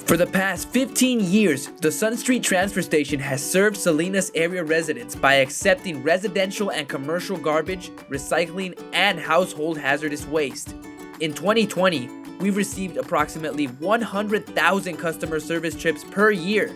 For the past 15 years, the Sunstreet transfer station has served Salinas area residents by accepting residential and commercial garbage, recycling, and household hazardous waste. In 2020, we've received approximately 100,000 customer service trips per year.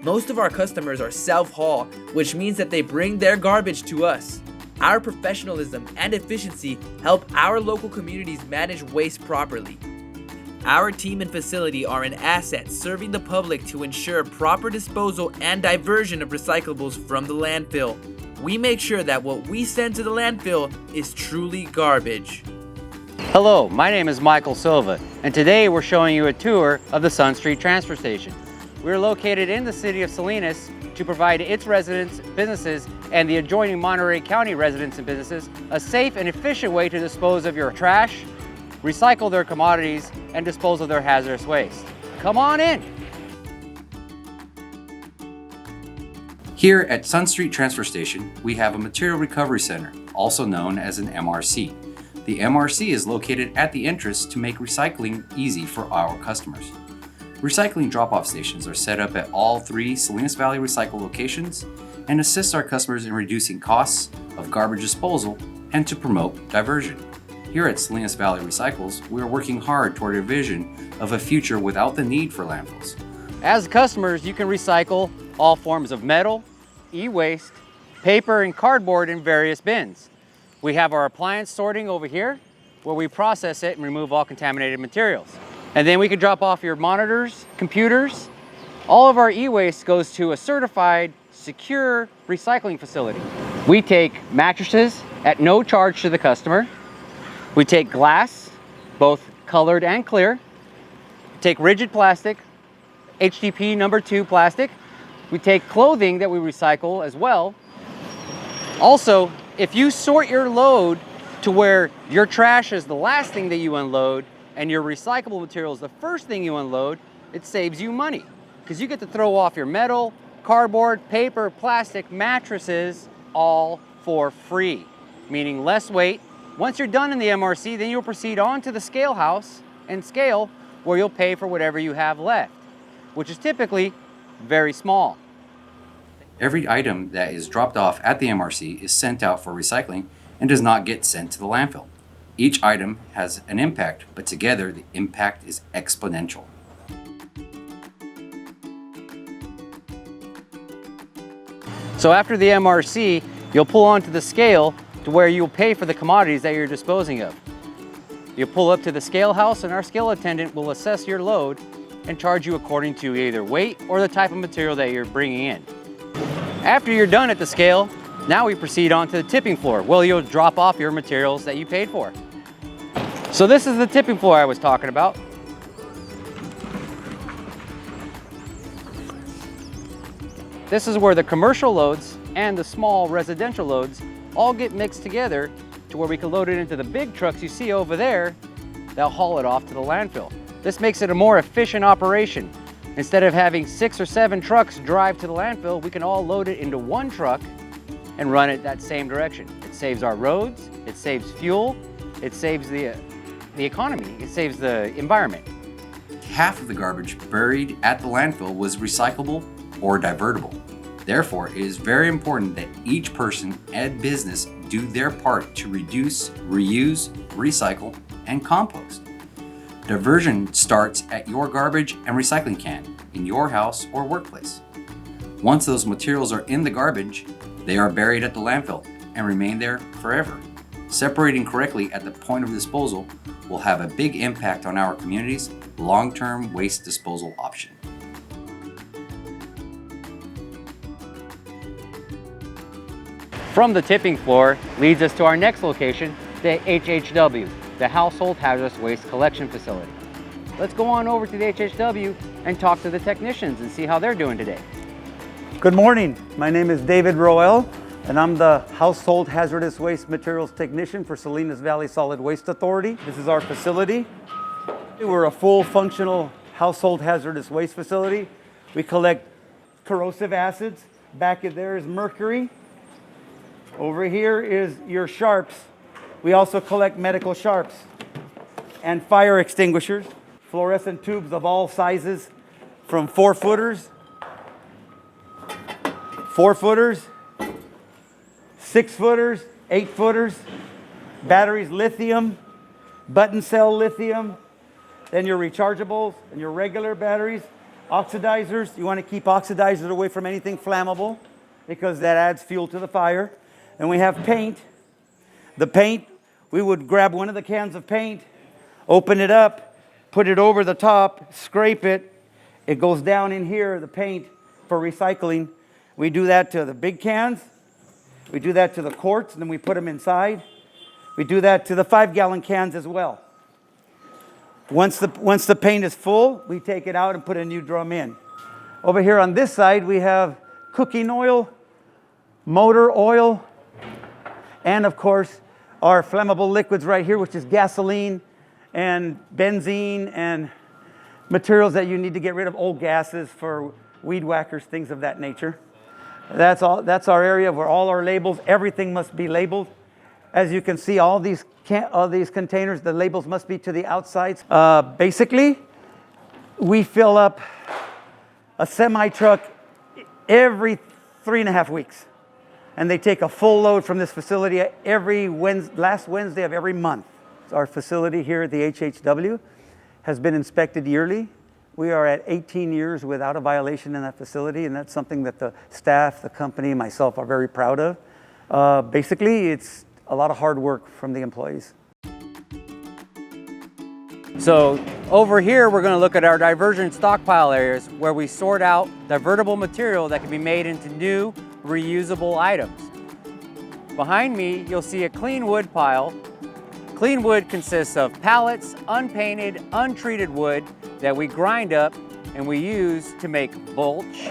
Most of our customers are self-haul, which means that they bring their garbage to us. Our professionalism and efficiency help our local communities manage waste properly. Our team and facility are an asset serving the public to ensure proper disposal and diversion of recyclables from the landfill. We make sure that what we send to the landfill is truly garbage. Hello, my name is Michael Silva, and today we're showing you a tour of the Sunstreet transfer station. We're located in the city of Salinas to provide its residents, businesses, and the adjoining Monterey County residents and businesses a safe and efficient way to dispose of your trash, recycle their commodities, and dispose of their hazardous waste. Come on in! Here at Sunstreet Transfer Station, we have a Material Recovery Center, also known as an MRC. The MRC is located at the entrance to make recycling easy for our customers. Recycling drop-off stations are set up at all 3 Salinas Valley Recycle locations and assist our customers in reducing costs of garbage disposal and to promote diversion. Here at Salinas Valley Recycles, we are working hard toward a vision of a future without the need for landfills. As customers, you can recycle all forms of metal, e-waste, paper, and cardboard in various bins. We have our appliance sorting over here, where we process it and remove all contaminated materials. And then we can drop off your monitors, computers. All of our e-waste goes to a certified, secure recycling facility. We take mattresses at no charge to the customer. We take glass, both colored and clear. We take rigid plastic, HDP number 2 plastic. We take clothing that we recycle as well. Also, if you sort your load to where your trash is the last thing that you unload and your recyclable material is the first thing you unload, it saves you money because you get to throw off your metal, cardboard, paper, plastic, mattresses, all for free, meaning less weight. Once you're done in the MRC, then you'll proceed on to the scale house and scale where you'll pay for whatever you have left, which is typically very small. Every item that is dropped off at the MRC is sent out for recycling and does not get sent to the landfill. Each item has an impact, but together the impact is exponential. So after the MRC, you'll pull onto the scale to where you'll pay for the commodities that you're disposing of. You'll pull up to the scale house and our scale attendant will assess your load and charge you according to either weight or the type of material that you're bringing in. After you're done at the scale, now we proceed on to the tipping floor where you'll drop off your materials that you paid for. So this is the tipping floor I was talking about. This is where the commercial loads and the small residential loads all get mixed together to where we can load it into the big trucks you see over there. They'll haul it off to the landfill. This makes it a more efficient operation. Instead of having 6 or 7 trucks drive to the landfill, we can all load it into one truck and run it that same direction. It saves our roads, it saves fuel, it saves the economy, it saves the environment. Half of the garbage buried at the landfill was recyclable or divertible. Therefore, it is very important that each person and business do their part to reduce, reuse, recycle, and compost. Diversion starts at your garbage and recycling can in your house or workplace. Once those materials are in the garbage, they are buried at the landfill and remain there forever. Separating correctly at the point of disposal will have a big impact on our community's long-term waste disposal option. From the tipping floor leads us to our next location, the HHW, the Household Hazardous Waste Collection Facility. Let's go on over to the HHW and talk to the technicians and see how they're doing today. Good morning. My name is David Roel, and I'm the Household Hazardous Waste Materials Technician for Salinas Valley Solid Waste Authority. This is our facility. We're a full functional household hazardous waste facility. We collect corrosive acids. Back in there is mercury. Over here is your sharps. We also collect medical sharps and fire extinguishers, fluorescent tubes of all sizes, from 4 footers, 4 footers, 6 footers, 8 footers, batteries, lithium, button cell lithium, then your rechargeables and your regular batteries, oxidizers. You want to keep oxidizers away from anything flammable because that adds fuel to the fire. And we have paint. The paint, we would grab one of the cans of paint, open it up, put it over the top, scrape it. It goes down in here, the paint for recycling. We do that to the big cans. We do that to the quarts, and then we put them inside. We do that to the 5-gallon cans as well. Once the paint is full, we take it out and put a new drum in. Over here on this side, we have cooking oil, motor oil, and of course, our flammable liquids right here, which is gasoline and benzene and materials that you need to get rid of, old gases for weed whackers, things of that nature. That's our area where all our labels, everything must be labeled. As you can see, all these containers, the labels must be to the outsides. Basically, we fill up a semi-truck every 3.5 weeks. And they take a full load from this facility every last Wednesday of every month. So our facility here at the HHW has been inspected yearly. We are at 18 years without a violation in that facility, and that's something that the staff, the company, and myself are very proud of. Basically, it's a lot of hard work from the employees. So over here, we're going to look at our diversion stockpile areas where we sort out divertible material that can be made into new reusable items. Behind me, you'll see a clean wood pile. Clean wood consists of pallets, unpainted, untreated wood that we grind up and we use to make mulch,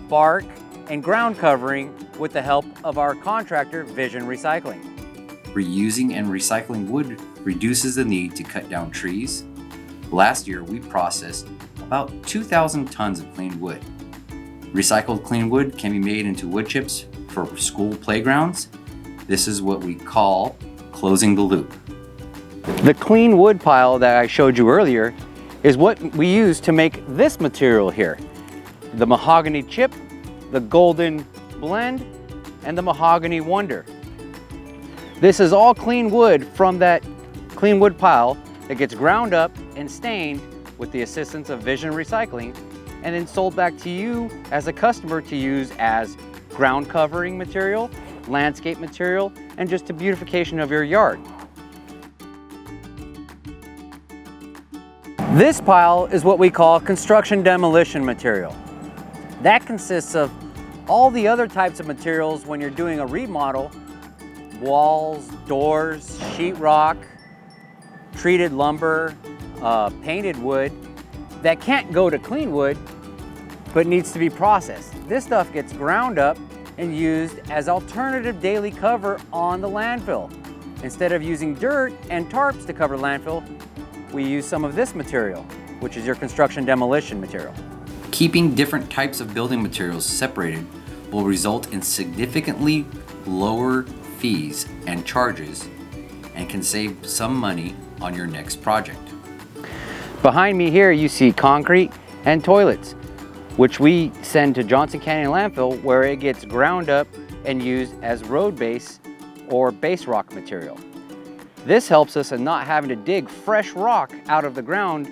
bark, and ground covering with the help of our contractor, Vision Recycling. Reusing and recycling wood reduces the need to cut down trees. Last year, we processed about 2,000 tons of clean wood. Recycled clean wood can be made into wood chips for school playgrounds. This is what we call closing the loop. The clean wood pile that I showed you earlier is what we use to make this material here. The mahogany chip, the golden blend, and the mahogany wonder. This is all clean wood from that clean wood pile that gets ground up and stained with the assistance of Vision Recycling and then sold back to you as a customer to use as ground covering material, landscape material, and just a beautification of your yard. This pile is what we call construction demolition material. That consists of all the other types of materials when you're doing a remodel: walls, doors, sheetrock, treated lumber, painted wood that can't go to clean wood but needs to be processed. This stuff gets ground up and used as alternative daily cover on the landfill. Instead of using dirt and tarps to cover landfill, we use some of this material, which is your construction demolition material. Keeping different types of building materials separated will result in significantly lower fees and charges and can save some money on your next project. Behind me here, you see concrete and toilets, which we send to Johnson Canyon Landfill, where it gets ground up and used as road base or base rock material. This helps us in not having to dig fresh rock out of the ground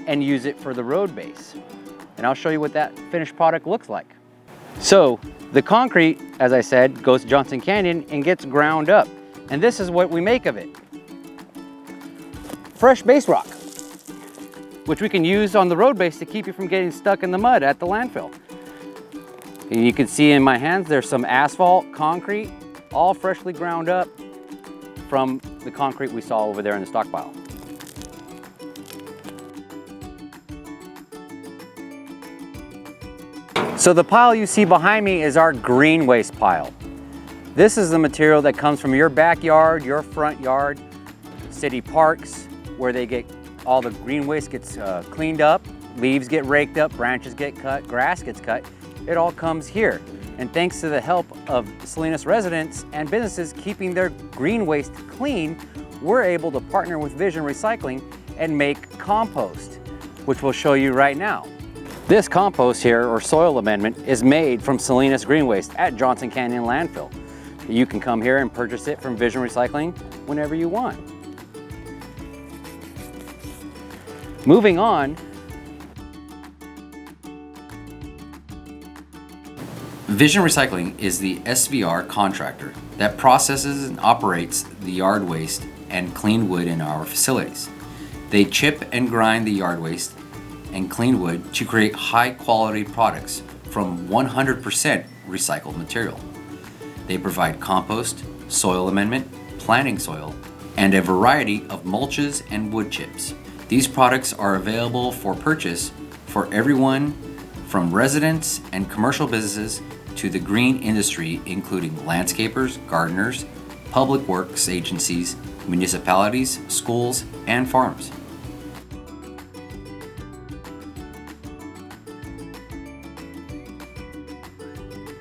and use it for the road base. And I'll show you what that finished product looks like. So the concrete, as I said, goes to Johnson Canyon and gets ground up. And this is what we make of it. Fresh base rock, which we can use on the road base to keep you from getting stuck in the mud at the landfill. And you can see in my hands, there's some asphalt, concrete, all freshly ground up from the concrete we saw over there in the stockpile. So the pile you see behind me is our green waste pile. This is the material that comes from your backyard, your front yard, city parks, where they get all the green waste gets cleaned up, leaves get raked up, branches get cut, grass gets cut. It all comes here. And thanks to the help of Salinas residents and businesses keeping their green waste clean, we're able to partner with Vision Recycling and make compost, which we'll show you right now. This compost here, or soil amendment, is made from Salinas green waste at Johnson Canyon Landfill. You can come here and purchase it from Vision Recycling whenever you want. Moving on, Vision Recycling is the SVR contractor that processes and operates the yard waste and clean wood in our facilities. They chip and grind the yard waste and clean wood to create high quality products from 100% recycled material. They provide compost, soil amendment, planting soil, and a variety of mulches and wood chips. These products are available for purchase for everyone from residents and commercial businesses to the green industry, including landscapers, gardeners, public works agencies, municipalities, schools, and farms.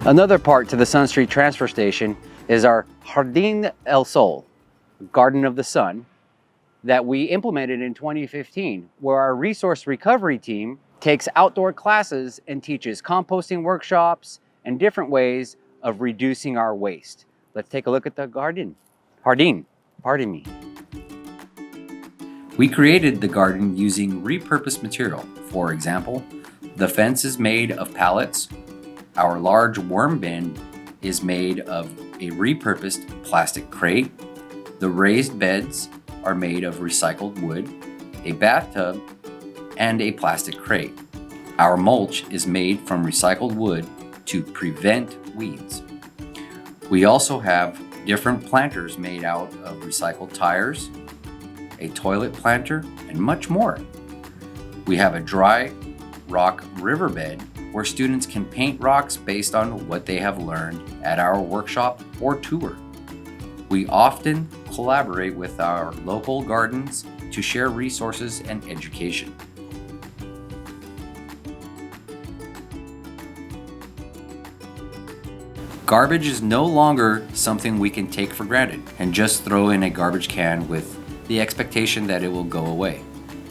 another part to the Sunstreet transfer station is our Jardin el Sol, Garden of the Sun, that we implemented in 2015, where our resource recovery team takes outdoor classes and teaches composting workshops and different ways of reducing our waste. Let's take a look at the Jardin, pardon me. We created the garden using repurposed material. For example, the fence is made of pallets. Our large worm bin is made of a repurposed plastic crate. The raised beds are made of recycled wood, a bathtub, and a plastic crate. Our mulch is made from recycled wood to prevent weeds. We also have different planters made out of recycled tires, a toilet planter, and much more. We have a dry rock riverbed where students can paint rocks based on what they have learned at our workshop or tour. We often collaborate with our local gardens to share resources and education. Garbage is no longer something we can take for granted and just throw in a garbage can with the expectation that it will go away.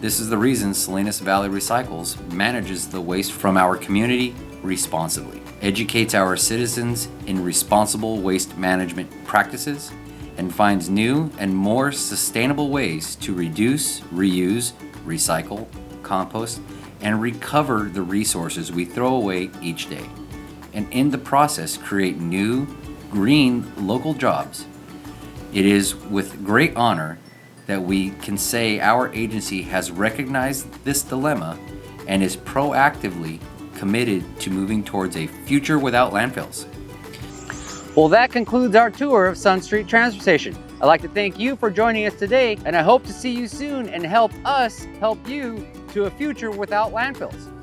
This is the reason Salinas Valley Recycles manages the waste from our community responsibly, educates our citizens in responsible waste management practices, and finds new and more sustainable ways to reduce, reuse, recycle, compost, and recover the resources we throw away each day, and in the process create new, green local jobs. It is with great honor that we can say our agency has recognized this dilemma and is proactively committed to moving towards a future without landfills. Well, that concludes our tour of Sunstreet Transfer Station. I'd like to thank you for joining us today, and I hope to see you soon and help us help you to a future without landfills.